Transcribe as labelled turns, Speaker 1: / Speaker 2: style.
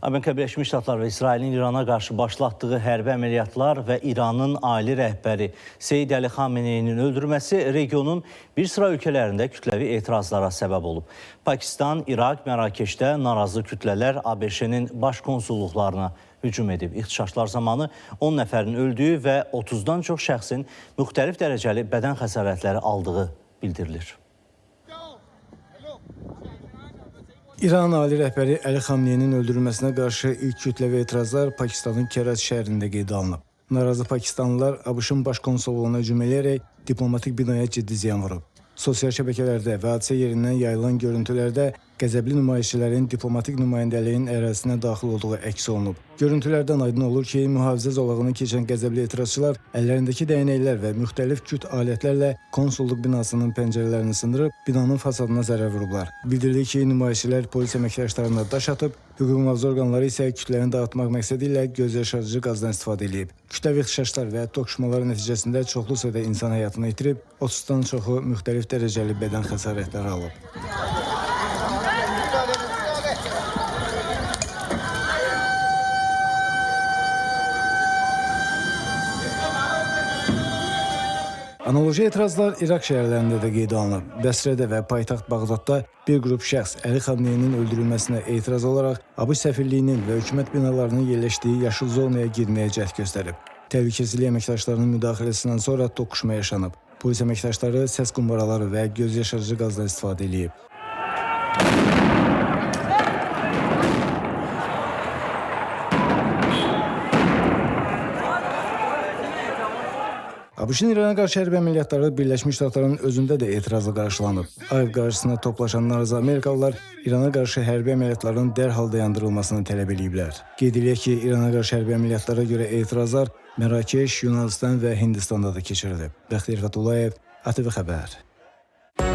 Speaker 1: Amerika Birləşmiş Ştatları və İsrailin İrana qarşı başlatdığı hərbi əməliyyatlar və İranın ali rəhbəri Seyid Əli Xameneyinin öldürülməsi regionun bir sıra ölkələrində kütləvi etirazlara səbəb olub. Pakistan, İraq, Mərakeşdə narazı kütlələr ABŞ-nin baş konsulluqlarına hücum edib. İxtişaşlar zamanı 10 nəfərin öldüyü və 30-dan çox şəxsin müxtəlif dərəcəli bədən xəsarətləri aldığı bildirilir.
Speaker 2: İran ali rəhbəri Əli Xameneyinin öldürülməsinə qarşı ilk kütləvi etirazlar Pakistanın Kərəc şəhərində qeydə alınıb. Narazı pakistanlılar ABŞ-ın baş konsulluğuna hücum edərək diplomatik binaya ciddi ziyan vurub. Sosial şəbəkələrdə və hadisə yerindən yayılan görüntülərdə qəzəbli nümayişçilərin diplomatik nümayəndəliyin ərazisinə daxil olduğu əks olunub. Görüntülərdən aydın olur ki, mühafizə zolağını keçən qəzəbli etirazçılar əllərindəki dəyənəklər və müxtəlif küt alətlərlə konsulluq binasının pəncərələrini sındırıb, binanın fasadına zərər vurublar. Bildirilir ki, nümayişçilər polis əməkdaşlarına daş atıb, hüquq mühafizə orqanları isə kütləni dağıtmaq məqsədi ilə göz yaşarıcı qazdan istifadə edib. Kütləvi ixtişaşlar və toqquşmalar nəticəsində çoxlu sayda insan həyatını itirib, 30-dan çoxu müxtəlif dərəcəli bədən xəsarətləri alıb. Analoji etirazlar İraq şəhərlərində də qeydə alınıb. Bəsrədə və paytaxt Bağdadda bir qrup şəxs Əli Xameneyinin öldürülməsinə etiraz olaraq ABŞ səfirliyinin və hökumət binalarının yerləşdiyi yaşıl zonaya girməyə cəhd göstərib. Təhlükəsizlik əməkdaşlarının müdaxiləsindən sonra toqquşma yaşanıb. Polis əməkdaşları səs qumbaraları və göz yaşarıcı qazdan istifadə edib. ABŞ-ın İrana qarşı hərbi əməliyyatları Birləşmiş Ştatların özündə də etirazla qarşılanıb. Ağ qarşısına toplaşan narazı Amerikalılar İrana qarşı hərbi əməliyyatların dərhal dayandırılmasını tələb ediblər. Qeyd edilək ki, İrana qarşı hərbi əməliyyatlara görə etirazlar Mərakeş, Yunanıstan və Hindistanda da keçirilib. Bəxtiyar Fətullayev, ATV Xəbər.